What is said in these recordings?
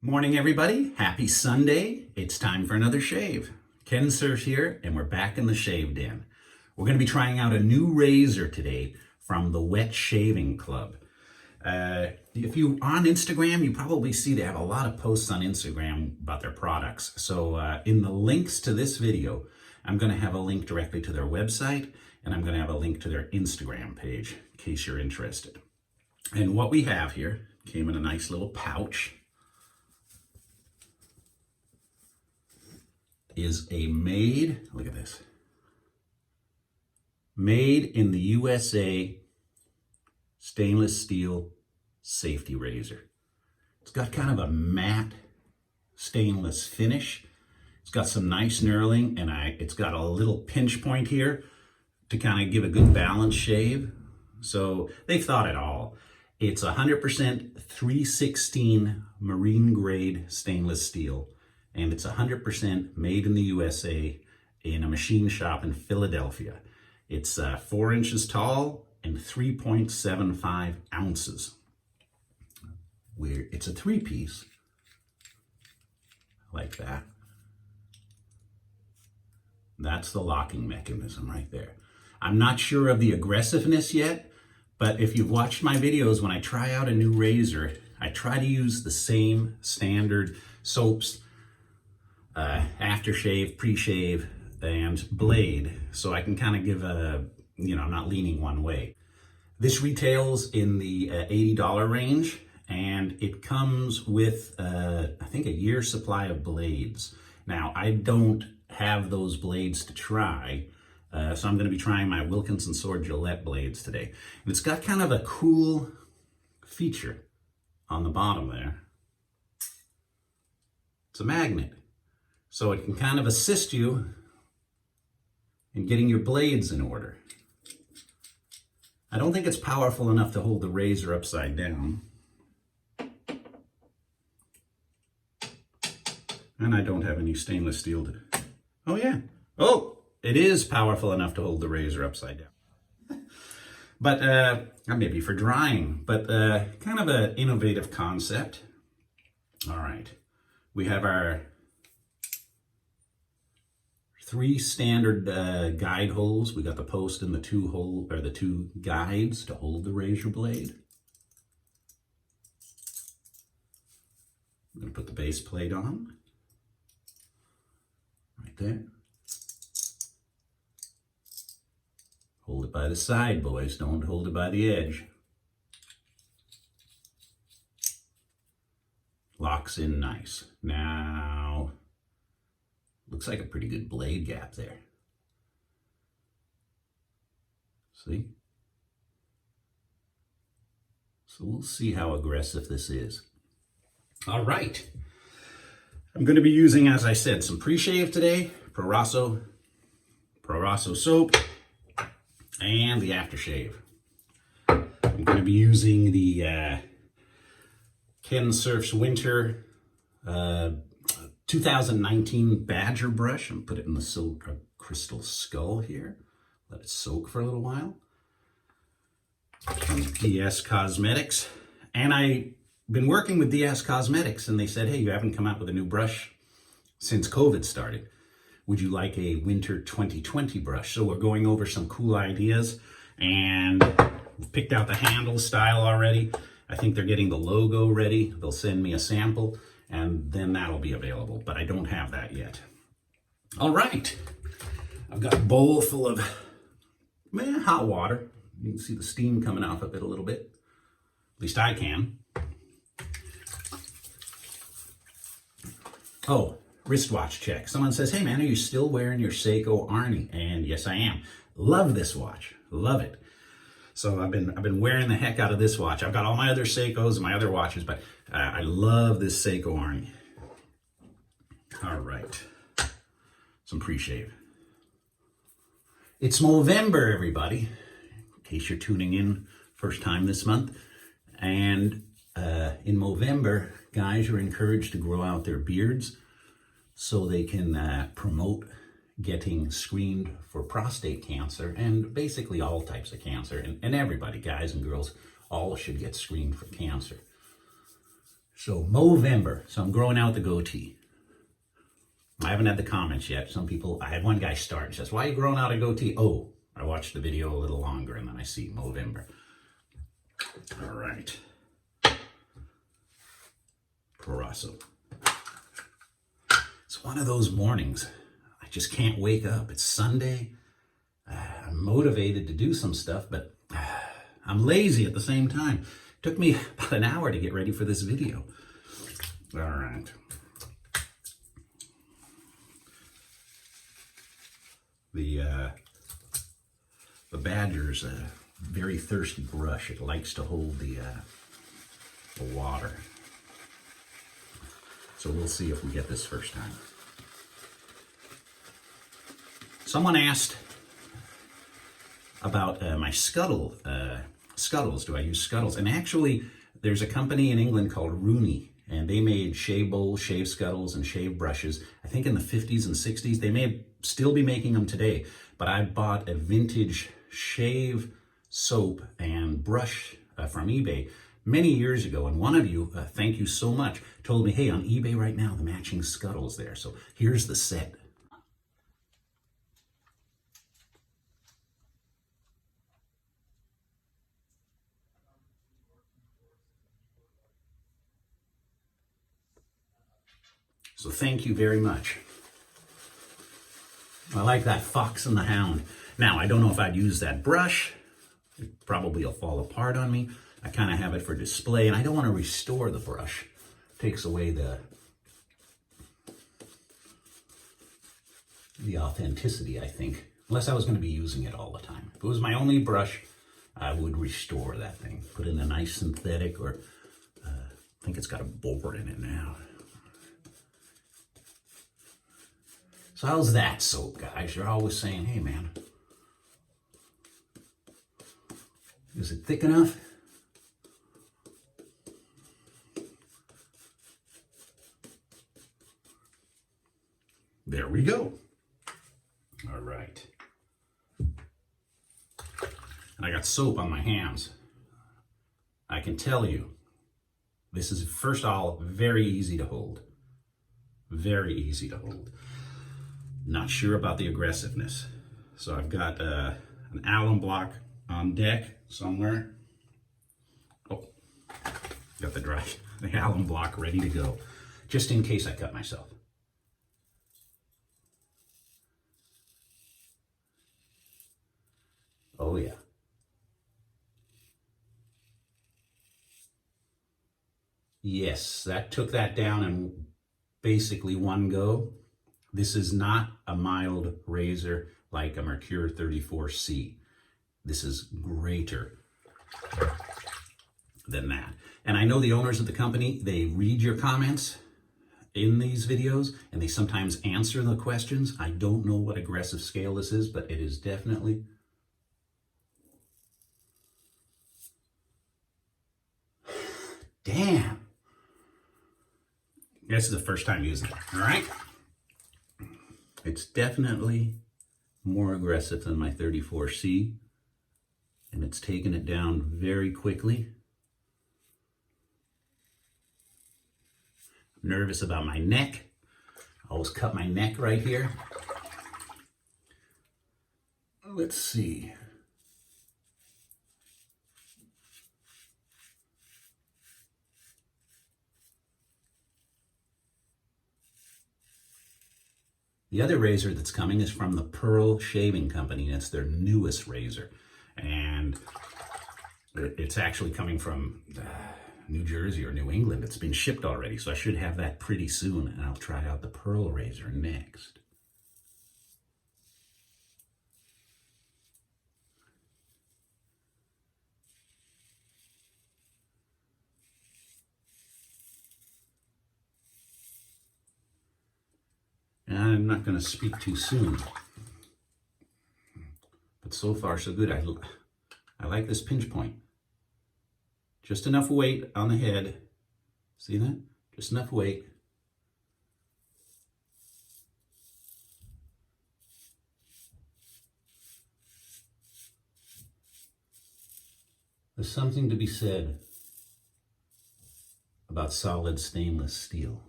Morning, everybody. Happy Sunday. It's time for another shave. Kensurfs here, and we're back in the shave den. We're going to be trying out a new razor today from the Wetshaving Club. If you're on Instagram, you probably see they have a lot of posts on Instagram about their products. So in the links to this video, I'm going to have a link directly to their website, and I'm going to have a link to their Instagram page in case you're interested. And what we have here came in a nice little pouch. Is a look at this, made in the USA stainless steel safety razor. It's got kind of a matte stainless finish. It's got some nice knurling, and it's got a little pinch point here to kind of give a good balanced shave. So they've thought it all. It's 100% 316 marine grade stainless steel. And it's 100% made in the USA in a machine shop in Philadelphia. It's 4 inches tall and 3.75 ounces. It's a 3-piece, like that. That's the locking mechanism right there. I'm not sure of the aggressiveness yet, but if you've watched my videos, when I try out a new razor, I try to use the same standard soaps, aftershave, pre-shave, and blade, so I can kind of give not leaning one way. This retails in the $80 range, and it comes with, I think, a year's supply of blades. Now, I don't have those blades to try, so I'm going to be trying my Wilkinson Sword Gillette blades today. And it's got kind of a cool feature on the bottom there. It's a magnet. So it can kind of assist you in getting your blades in order. I don't think it's powerful enough to hold the razor upside down. And I don't have any stainless steel to... Oh yeah. Oh, it is powerful enough to hold the razor upside down. But, maybe for drying, but kind of an innovative concept. All right. We have our 3 standard guide holes. We got the post and the 2 guides to hold the razor blade. I'm going to put the base plate on right there. Hold it by the side, boys. Don't hold it by the edge. Locks in nice. Now, looks like a pretty good blade gap there. See? So we'll see how aggressive this is. All right. I'm going to be using, as I said, some pre-shave today, Proraso soap, and the aftershave. I'm going to be using the Kensurfs Winter 2019 Badger brush, and put it in the crystal skull here. Let it soak for a little while. From DS Cosmetics. And I've been working with DS Cosmetics, and they said, hey, you haven't come out with a new brush since COVID started. Would you like a Winter 2020 brush? So we're going over some cool ideas, and we've picked out the handle style already. I think they're getting the logo ready. They'll send me a sample, and then that'll be available, but I don't have that yet. All right, I've got a bowl full of hot water. You can see the steam coming off of it a little bit. At least I can. Oh, wristwatch check. Someone says, hey man, are you still wearing your Seiko Arnie? And yes, I am. Love this watch, love it. So I've been wearing the heck out of this watch. I've got all my other Seikos and my other watches, but I love this Seiko Arnie. All right, some pre-shave. It's Movember, everybody, in case you're tuning in first time this month. And in Movember, guys are encouraged to grow out their beards so they can promote getting screened for prostate cancer and basically all types of cancer. And everybody, guys and girls, all should get screened for cancer. So Movember. So I'm growing out the goatee. I haven't had the comments yet. Some people, I had one guy start and says, why are you growing out a goatee? Oh, I watched the video a little longer and then I see Movember. All right. Proraso. It's one of those mornings. I just can't wake up. It's Sunday. I'm motivated to do some stuff, but I'm lazy at the same time. It took me about an hour to get ready for this video. All right. The Badger's a very thirsty brush. It likes to hold the water. So we'll see if we get this first time. Someone asked about my Scuttle, Scuttles. Do I use Scuttles? And actually, there's a company in England called Rooney, and they made shave bowls, shave scuttles, and shave brushes. I think in the 50s and 60s. They may still be making them today, but I bought a vintage shave soap and brush from eBay many years ago, and one of you, thank you so much, told me, hey, on eBay right now, the matching Scuttle's there. So here's the set. So thank you very much. I like that Fox and the Hound. Now, I don't know if I'd use that brush. It probably will fall apart on me. I kind of have it for display, and I don't want to restore the brush. It takes away the authenticity, I think. Unless I was going to be using it all the time. If it was my only brush, I would restore that thing. Put in a nice synthetic, or I think it's got a board in it now. So how's that soap, guys? You're always saying, hey, man, is it thick enough? There we go. All right. And I got soap on my hands. I can tell you, this is, first of all, very easy to hold. Very easy to hold. Not sure about the aggressiveness. So I've got an alum block on deck somewhere. Oh, got the alum block ready to go, just in case I cut myself. Oh yeah. Yes, that took that down in basically one go. This is not a mild razor like a Mercure 34C. This is greater than that. And I know the owners of the company, they read your comments in these videos, and they sometimes answer the questions. I don't know what aggressive scale this is, but it is definitely... Damn. This is the first time using it, all right? It's definitely more aggressive than my 34C, and it's taken it down very quickly. I'm nervous about my neck. I always cut my neck right here. Let's see. The other razor that's coming is from the Pearl Shaving Company, and it's their newest razor. And it's actually coming from New Jersey or New England. It's been shipped already, so I should have that pretty soon, and I'll try out the Pearl razor next. And I'm not going to speak too soon. But so far, so good. I like this pinch point. Just enough weight on the head. See that? Just enough weight. There's something to be said about solid stainless steel.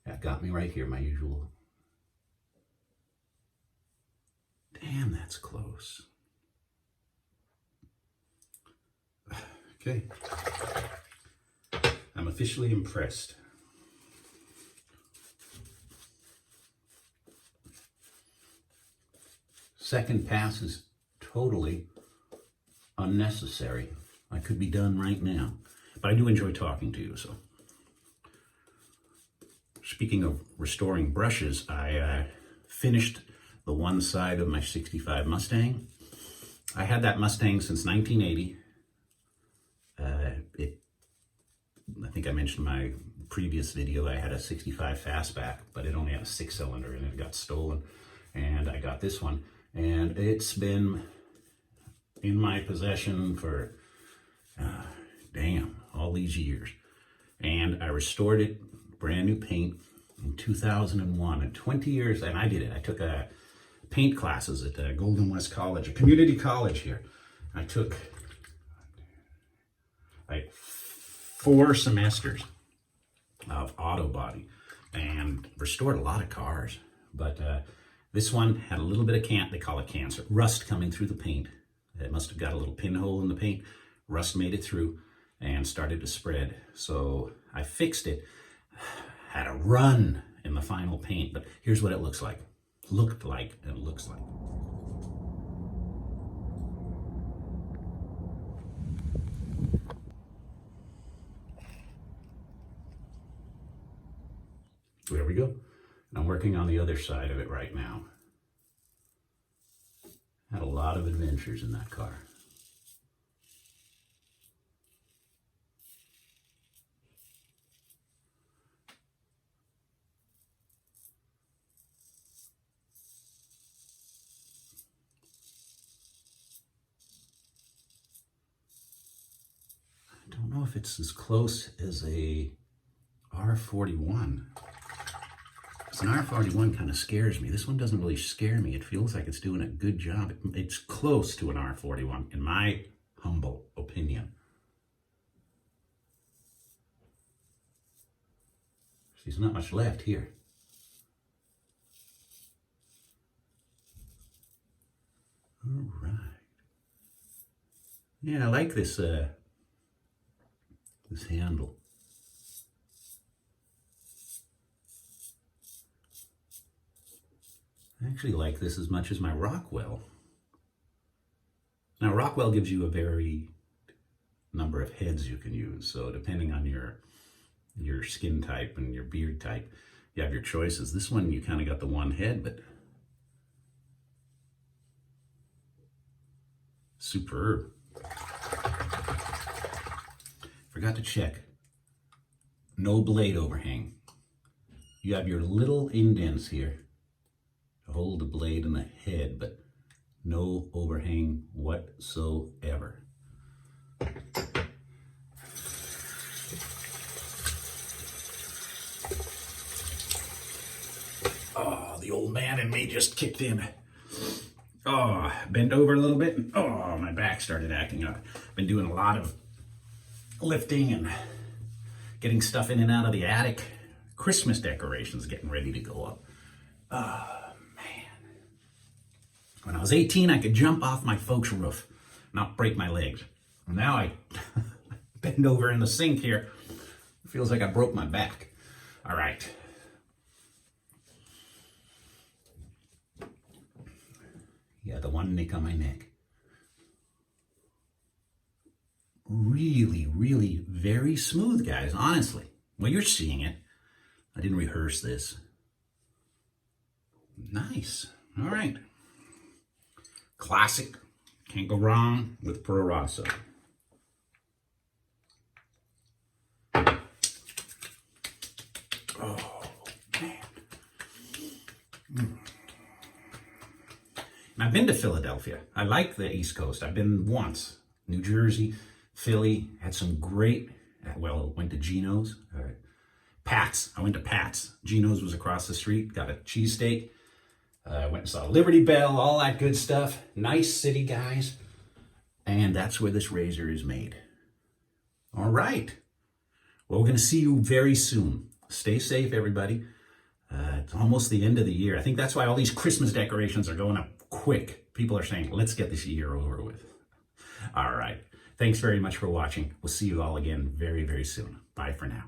That got me right here, my usual. Damn, that's close. Okay. I'm officially impressed. Second pass is totally unnecessary. I could be done right now, but I do enjoy talking to you, so. Speaking of restoring brushes, I finished the one side of my 65 Mustang. I had that Mustang since 1980. I think I mentioned in my previous video, I had a 65 fastback, but it only had a 6-cylinder and it got stolen. And I got this one, and it's been in my possession for, all these years. And I restored it, brand new paint, in 2001. And 20 years, and I did it. I took paint classes at Golden West College, a community college here. I took like 4 semesters of auto body and restored a lot of cars. But this one had a little bit of they call it cancer, rust coming through the paint. It must have got a little pinhole in the paint. Rust made it through and started to spread. So I fixed it, had a run in the final paint, but here's what it looks like. Looked like and looks like. There we go. And I'm working on the other side of it right now. Had a lot of adventures in that car. I don't know if it's as close as a R41. An R41 kind of scares me. This one doesn't really scare me. It feels like it's doing a good job. It's close to an R41, in my humble opinion. There's not much left here. All right. Yeah, I like this this handle. I actually like this as much as my Rockwell. Now, Rockwell gives you a very number of heads you can use. So depending on your skin type and your beard type, you have your choices. This one, you kind of got the one head, but superb. Forgot to check. No blade overhang. You have your little indents here to hold the blade in the head, but no overhang whatsoever. Oh, the old man in me just kicked in. Oh, bent over a little bit. Oh, my back started acting up. Been doing a lot of lifting and getting stuff in and out of the attic. Christmas decorations getting ready to go up. Oh, man. When I was 18, I could jump off my folks' roof, not break my legs. Now I bend over in the sink here. It feels like I broke my back. All right. Yeah, the one nick on my neck. Really, really very smooth, guys, honestly. Well, you're seeing it. I didn't rehearse this. Nice. All right. Classic. Can't go wrong with Pro Rosso. Oh, man. And I've been to Philadelphia. I like the East Coast. I've been once. New Jersey, Philly, had some great, well, went to Geno's. Pat's. I went to Pat's. Geno's was across the street. Got a cheesesteak. Went and saw Liberty Bell, all that good stuff. Nice city, guys. And that's where this razor is made. All right. Well, we're going to see you very soon. Stay safe, everybody. It's almost the end of the year. I think that's why all these Christmas decorations are going up quick. People are saying, let's get this year over with. All right. Thanks very much for watching. We'll see you all again very, very soon. Bye for now.